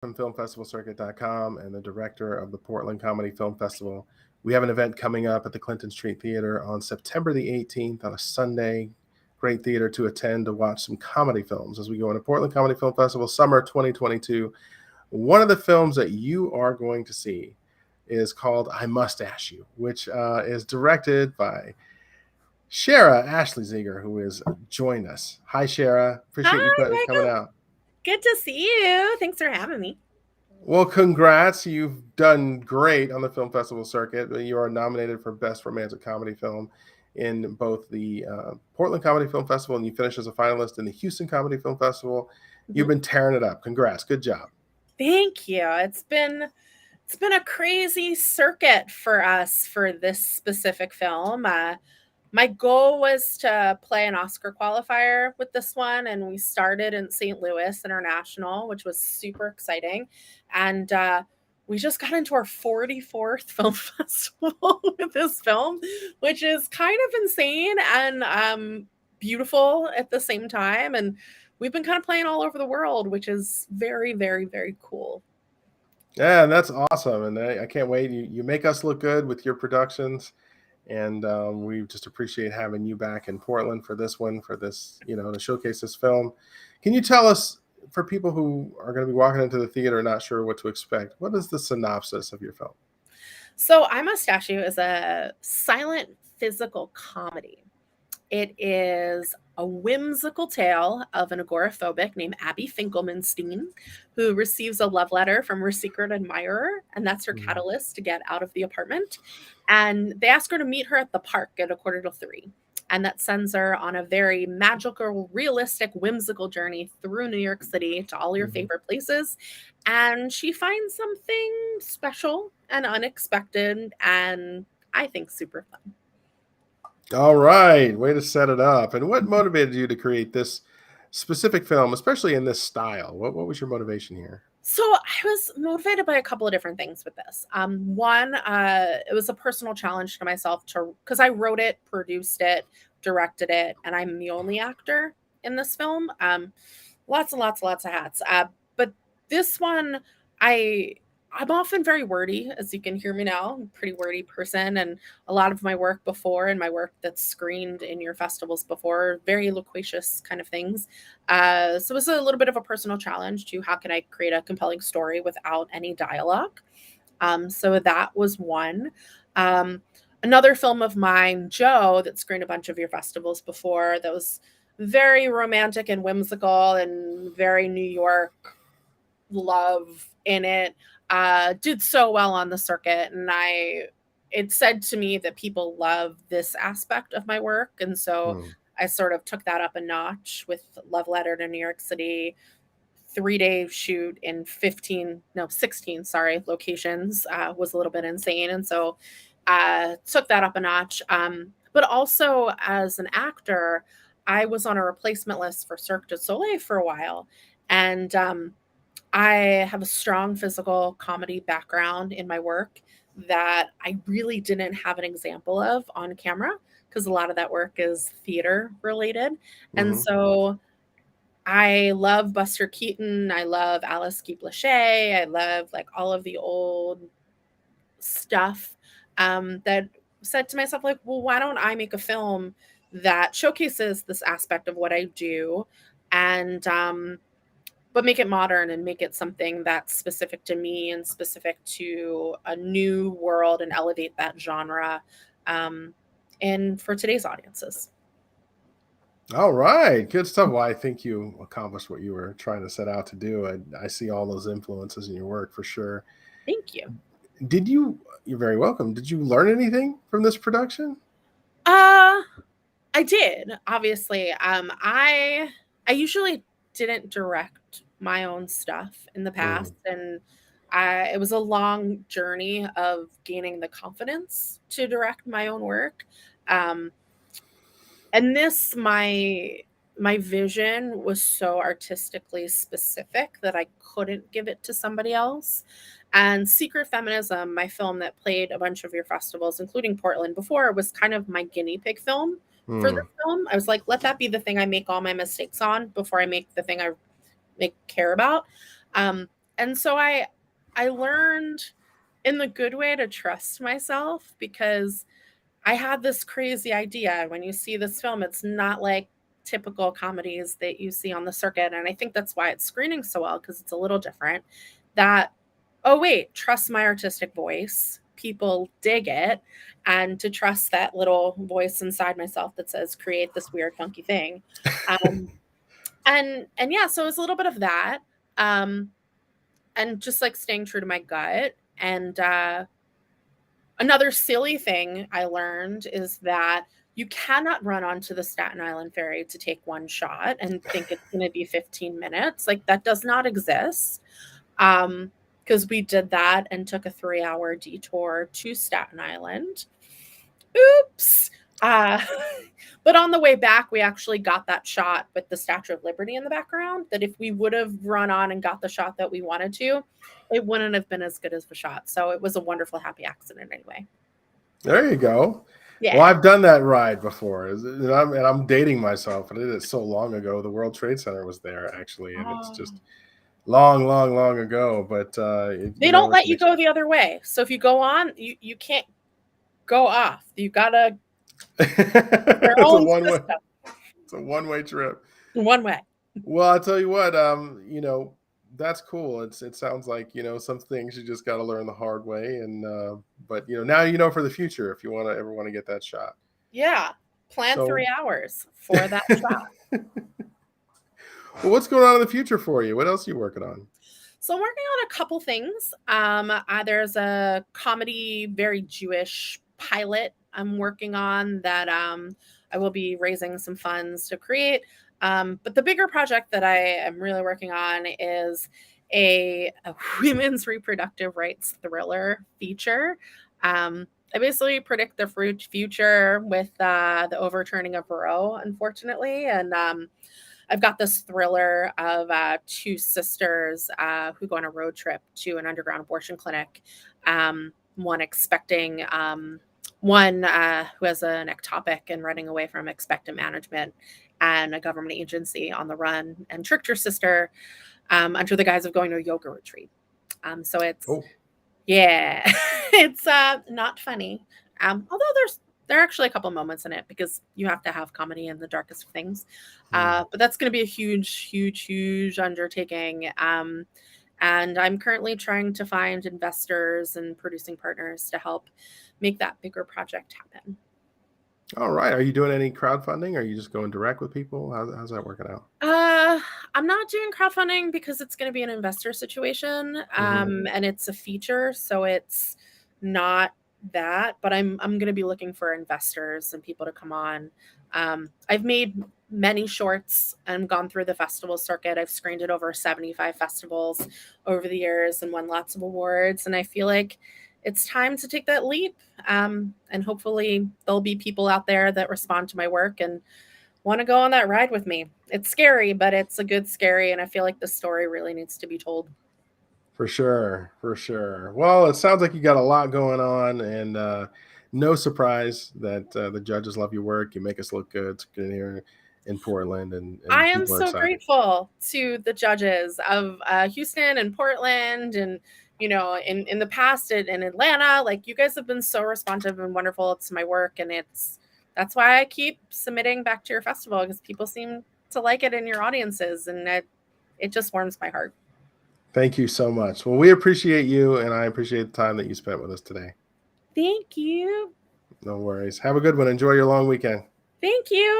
from filmfestivalcircuit.com and the director of the Portland Comedy Film Festival. We have an event coming up at the Clinton Street Theater on September the 18th on a Sunday. Great theater to attend to watch some comedy films as we go into Portland Comedy Film Festival Summer 2022. One of the films that you are going to see is called I Mustache You, which is directed by Shara Ashley Zeiger, who is joined us. Hi, Shara. Appreciate you Hi, coming Michael. out. Good to see you. Thanks for having me. Well, congrats. You've done great on the film festival circuit. You are nominated for Best Romantic Comedy Film in both the Portland Comedy Film Festival, and you finished as a finalist in the Houston Comedy Film Festival. You've been tearing it up. Congrats. Good job. Thank you. It's been a crazy circuit for us for this specific film. My goal was to play an Oscar qualifier with this one, and we started in St. Louis International, which was super exciting. And we just got into our 44th film festival with this film, which is kind of insane and beautiful at the same time. And we've been kind of playing all over the world, which is very, very, very cool. Yeah, that's awesome. And I can't wait. You make us look good with your productions. And we just appreciate having you back in Portland for this one, for this, to showcase this film. Can you tell us, for people who are going to be walking into the theater not sure what to expect, what is the synopsis of your film? So, I Mustache You is a silent physical comedy. It is a whimsical tale of an agoraphobic named Abby Finkelmanstein, who receives a love letter from her secret admirer, and that's her catalyst to get out of the apartment. And they ask her to meet her at the park at 2:45. And that sends her on a very magical, realistic, whimsical journey through New York City to all your favorite places. And she finds something special and unexpected, and I think super fun. All right, way to set it up. And what motivated you to create this specific film, especially in this style? What was your motivation here? So I was motivated by a couple of different things with this. One, it was a personal challenge to myself because I wrote it, produced it, directed it, and I'm the only actor in this film. Lots and lots and lots of hats. But this one, I I'm often very wordy, as you can hear me now. I'm a pretty wordy person, and a lot of my work before and my work that's screened in your festivals before, very loquacious kind of things. So it was a little bit of a personal challenge to how can I create a compelling story without any dialogue. So that was one. Um, Another film of mine, Joe, that screened a bunch of your festivals before, that was very romantic and whimsical and very New York love in it, did so well on the circuit, and I it said to me that people love this aspect of my work, and so I sort of took that up a notch with Love Letter to New York City. 3-day shoot in 15, no, 16, sorry, locations, was a little bit insane. And so took that up a notch. But also as an actor, I was on a replacement list for Cirque du Soleil for a while. And I have a strong physical comedy background in my work that I really didn't have an example of on camera because a lot of that work is theater related. And so I love Buster Keaton. I love Alice Guy Blaché. I love like all of the old stuff, that said to myself, like, well, why don't I make a film that showcases this aspect of what I do, and but make it modern and make it something that's specific to me and specific to a new world and elevate that genre, and for today's audiences. All right, good stuff. Well, I think you accomplished what you were trying to set out to do. I see all those influences in your work for sure. Thank you. Did you? You're very welcome. Did you learn anything from this production? Uh I did, obviously. I usually didn't direct my own stuff in the past, and it was a long journey of gaining the confidence to direct my own work. Um, and this my vision was so artistically specific that I couldn't give it to somebody else. And Secret Feminism, my film that played a bunch of your festivals, including Portland before, was kind of my guinea pig film for the film. I was like, let that be the thing I make all my mistakes on before I make the thing I make care about. Um, And so I learned in the good way to trust myself, because I had this crazy idea. When you see this film, it's not like typical comedies that you see on the circuit. And I think that's why it's screening so well, because it's a little different. That, oh, wait, trust my artistic voice. People dig it. And to trust that little voice inside myself that says, create this weird, funky thing. Um, and yeah, so it's a little bit of that. Um, and just like staying true to my gut. And another silly thing I learned is that you cannot run onto the Staten Island ferry to take one shot and think it's going to be 15 minutes. Like, that does not exist. Because we did that and took a 3-hour detour to Staten Island. Oops. Uh, but on the way back, we actually got that shot with the Statue of Liberty in the background, that if we would have run on and got the shot that we wanted to, it wouldn't have been as good as the shot. So it was a wonderful, happy accident anyway. There you go. Yeah. Well, I've done that ride before, and I'm dating myself. I did it so long ago. The World Trade Center was there, actually, and it's just long, long, long ago. But they don't let you go the other way. So if you go on, you can't go off. You gotta. It's a one way. It's a one-way trip. One way. Well, I'll tell you what. That's cool. It sounds like some things you just got to learn the hard way, and but now for the future if you ever want to get that shot. Yeah, plan 3 hours for that shot. Well, what's going on in the future for you? What else are you working on? So I'm working on a couple things. There's a comedy, very Jewish pilot I'm working on that I will be raising some funds to create. But the bigger project that I am really working on is a women's reproductive rights thriller feature. I basically predict the future with the overturning of Roe, unfortunately. And I've got this thriller of two sisters who go on a road trip to an underground abortion clinic. One expecting, one who has an ectopic and running away from expectant management and a government agency on the run, and tricked her sister under the guise of going to a yoga retreat. So it's, yeah, it's not funny. Although there are actually a couple moments in it, because you have to have comedy in the darkest of things. But that's going to be a huge, huge, huge undertaking. And I'm currently trying to find investors and producing partners to help make that bigger project happen. All right. Are you doing any crowdfunding? Or are you just going direct with people? How's that working out? I'm not doing crowdfunding because it's going to be an investor situation, and it's a feature, so it's not that. But I'm going to be looking for investors and people to come on. I've made many shorts and gone through the festival circuit. I've screened at over 75 festivals over the years and won lots of awards. And I feel like it's time to take that leap. And hopefully there'll be people out there that respond to my work and want to go on that ride with me. It's scary, but it's a good scary. And I feel like the story really needs to be told. For sure. For sure. Well, it sounds like you got a lot going on, and no surprise that the judges love your work. You make us look good. It's good here in Portland. And I am so grateful to the judges of Houston and Portland, and in the past in Atlanta. Like, you guys have been so responsive and wonderful to my work, and that's why I keep submitting back to your festival, because people seem to like it in your audiences, and it just warms my heart. Thank you so much. Well, we appreciate you, and I appreciate the time that you spent with us today. Thank you. No worries. Have a good one. Enjoy your long weekend. Thank you.